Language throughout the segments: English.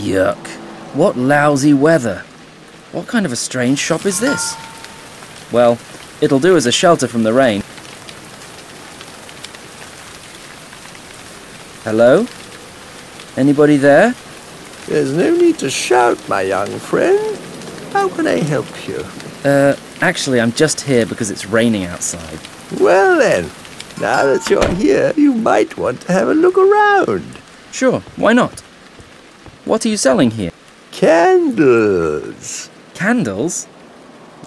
Yuck. What lousy weather. What kind of a strange shop is this? Well, it'll do as a shelter from the rain. Hello? Anybody there? There's no need to shout, my young friend. How can I help you? Actually, I'm just here because it's raining outside. Well then, now that you're here, you might want to have a look around. Sure, why not? What are you selling here? Candles. Candles?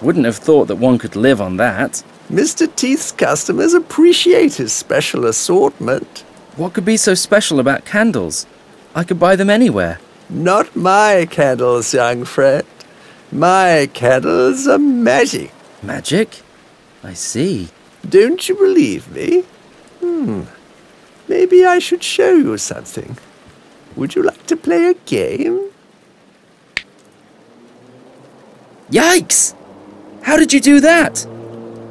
Wouldn't have thought that one could live on that. Mr. Teeth's customers appreciate his special assortment. What could be so special about candles? I could buy them anywhere. Not my candles, young friend. My candles are magic. Magic? I see. Don't you believe me? Maybe I should show you something. Would you like to play a game? Yikes! How did you do that?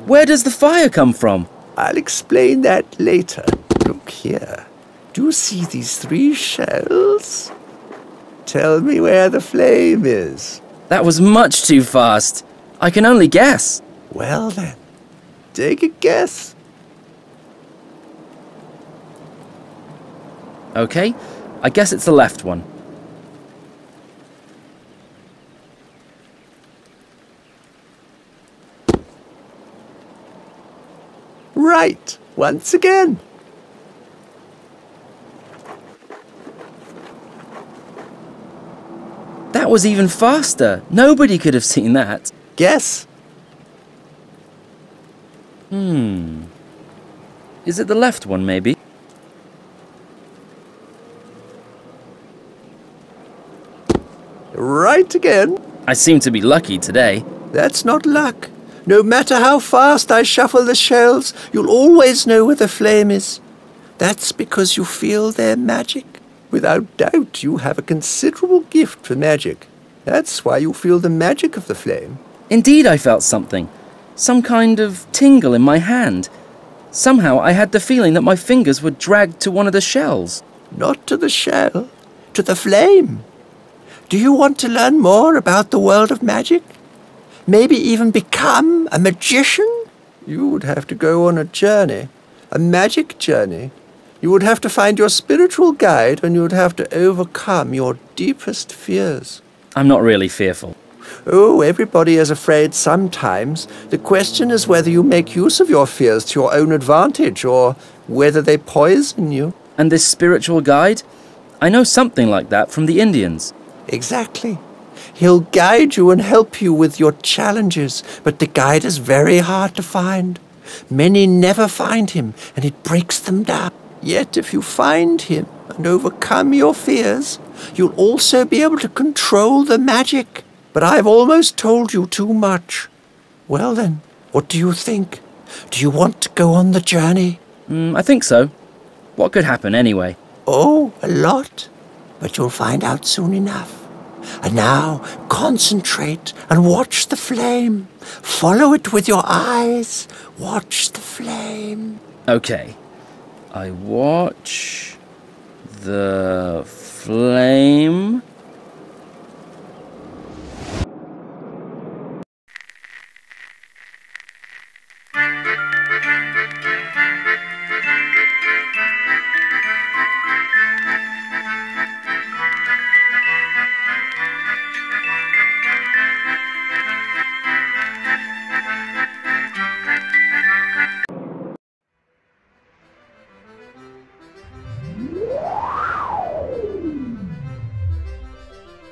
Where does the fire come from? I'll explain that later. Look here. Do you see these 3 shells? Tell me where the flame is. That was much too fast. I can only guess. Well then, take a guess. Okay, I guess it's the left one. Right, once again. That was even faster. Nobody could have seen that. Guess. Is it the left one, maybe? Right again. I seem to be lucky today. That's not luck. No matter how fast I shuffle the shells, you'll always know where the flame is. That's because you feel their magic. Without doubt, you have a considerable gift for magic. That's why you feel the magic of the flame. Indeed, I felt something. Some kind of tingle in my hand. Somehow I had the feeling that my fingers were dragged to one of the shells. Not to the shell, to the flame. Do you want to learn more about the world of magic? Maybe even become a magician? You would have to go on a journey, a magic journey. You would have to find your spiritual guide, and you would have to overcome your deepest fears. I'm not really fearful. Oh, everybody is afraid sometimes. The question is whether you make use of your fears to your own advantage, or whether they poison you. And this spiritual guide? I know something like that from the Indians. Exactly. He'll guide you and help you with your challenges, but the guide is very hard to find. Many never find him, and it breaks them down. Yet if you find him and overcome your fears, you'll also be able to control the magic. But I've almost told you too much. Well then, what do you think? Do you want to go on the journey? I think so. What could happen anyway? Oh, a lot. But you'll find out soon enough. And now, concentrate and watch the flame. Follow it with your eyes. Watch the flame. Okay. I watch the flame.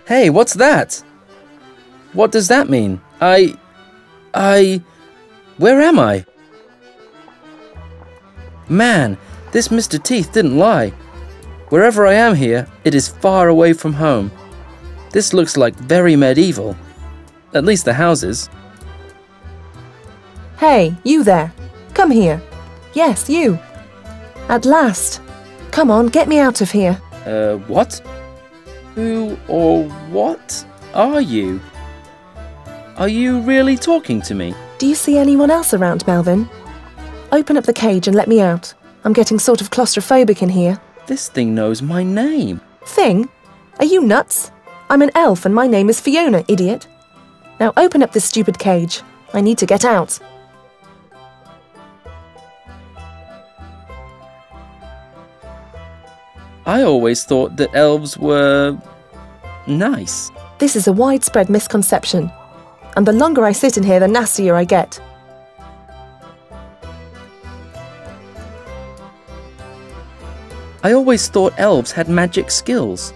Hey, what's that? What does that mean? Where am I? Man, this Mr. Teeth didn't lie. Wherever I am here, it is far away from home. This looks like very medieval. At least the houses. Hey, you there. Come here. Yes, you. At last. Come on, get me out of here. What? Who or what are you? Are you really talking to me? Do you see anyone else around, Melvin? Open up the cage and let me out. I'm getting sort of claustrophobic in here. This thing knows my name. Thing? Are you nuts? I'm an elf and my name is Fiona, idiot. Now open up this stupid cage. I need to get out. I always thought that elves were nice. This is a widespread misconception. And the longer I sit in here, the nastier I get. I always thought elves had magic skills.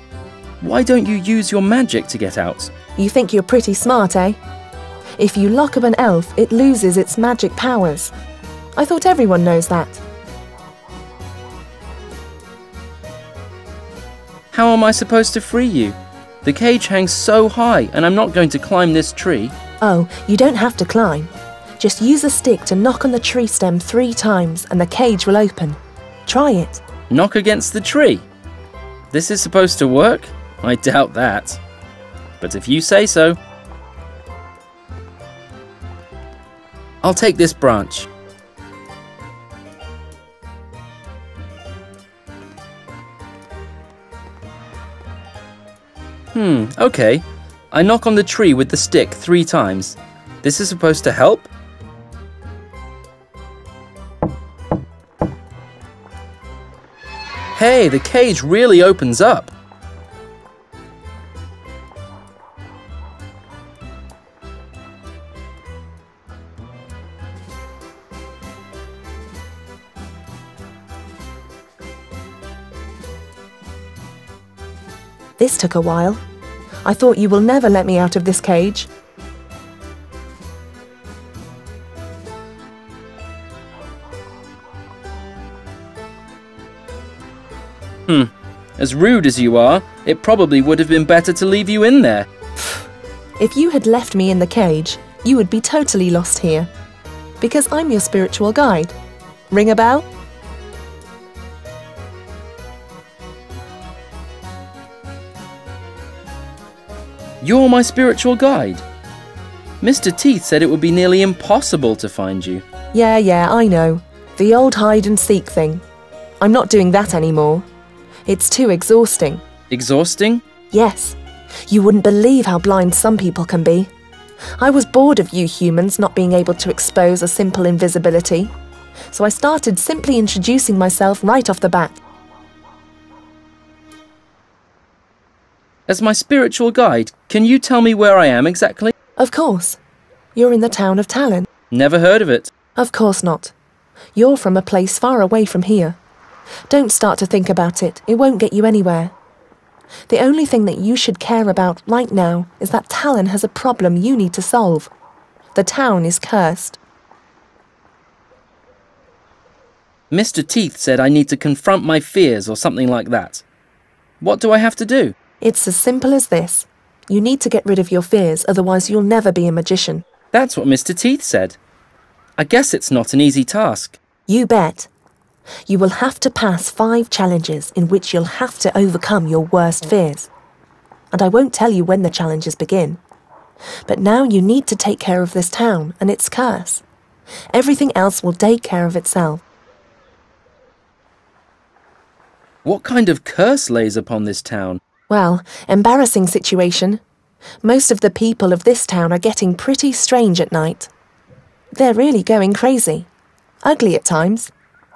Why don't you use your magic to get out? You think you're pretty smart, eh? If you lock up an elf, it loses its magic powers. I thought everyone knows that. How am I supposed to free you? The cage hangs so high and I'm not going to climb this tree. Oh, you don't have to climb. Just use a stick to knock on the tree stem 3 times and the cage will open. Try it. Knock against the tree? This is supposed to work? I doubt that. But if you say so. I'll take this branch. Okay. I knock on the tree with the stick 3 times. This is supposed to help? Hey, the cage really opens up. This took a while. I thought you will never let me out of this cage. As rude as you are, it probably would have been better to leave you in there. If you had left me in the cage, you would be totally lost here. Because I'm your spiritual guide. Ring a bell? You're my spiritual guide. Mr. Teeth said it would be nearly impossible to find you. Yeah, I know. The old hide and seek thing. I'm not doing that anymore. It's too exhausting. Exhausting? Yes. You wouldn't believe how blind some people can be. I was bored of you humans not being able to expose a simple invisibility. So I started simply introducing myself right off the bat. As my spiritual guide, can you tell me where I am exactly? Of course. You're in the town of Talon. Never heard of it. Of course not. You're from a place far away from here. Don't start to think about it. It won't get you anywhere. The only thing that you should care about right now is that Talon has a problem you need to solve. The town is cursed. Mr. Teeth said I need to confront my fears or something like that. What do I have to do? It's as simple as this. You need to get rid of your fears, otherwise you'll never be a magician. That's what Mr. Teeth said. I guess it's not an easy task. You bet. You will have to pass 5 challenges in which you'll have to overcome your worst fears. And I won't tell you when the challenges begin. But now you need to take care of this town and its curse. Everything else will take care of itself. What kind of curse lays upon this town? Well, embarrassing situation. Most of the people of this town are getting pretty strange at night. They're really going crazy. Ugly at times.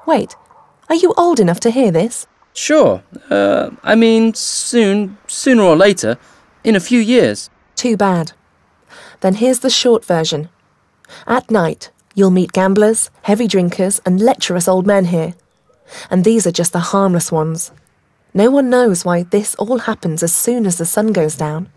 Wait, are you old enough to hear this? Sure. I mean, sooner or later, in a few years. Too bad. Then here's the short version. At night, you'll meet gamblers, heavy drinkers, and lecherous old men here. And these are just the harmless ones. No one knows why this all happens as soon as the sun goes down.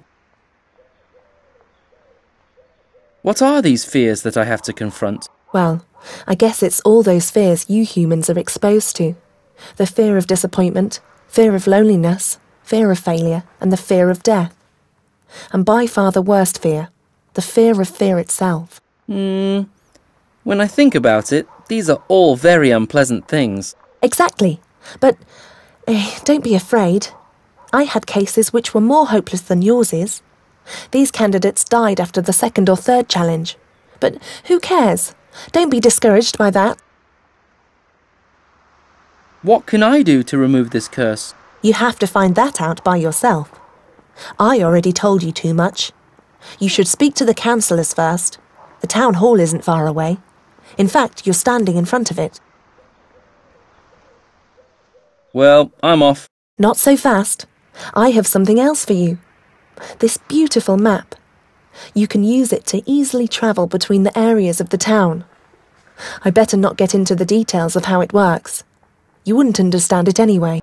What are these fears that I have to confront? Well, I guess it's all those fears you humans are exposed to. The fear of disappointment, fear of loneliness, fear of failure, and the fear of death. And by far the worst fear, the fear of fear itself. When I think about it, these are all very unpleasant things. Exactly. But don't be afraid. I had cases which were more hopeless than yours is. These candidates died after the 2nd or 3rd challenge. But who cares? Don't be discouraged by that. What can I do to remove this curse? You have to find that out by yourself. I already told you too much. You should speak to the councillors first. The town hall isn't far away. In fact, you're standing in front of it. Well, I'm off. Not so fast. I have something else for you. This beautiful map. You can use it to easily travel between the areas of the town. I better not get into the details of how it works. You wouldn't understand it anyway.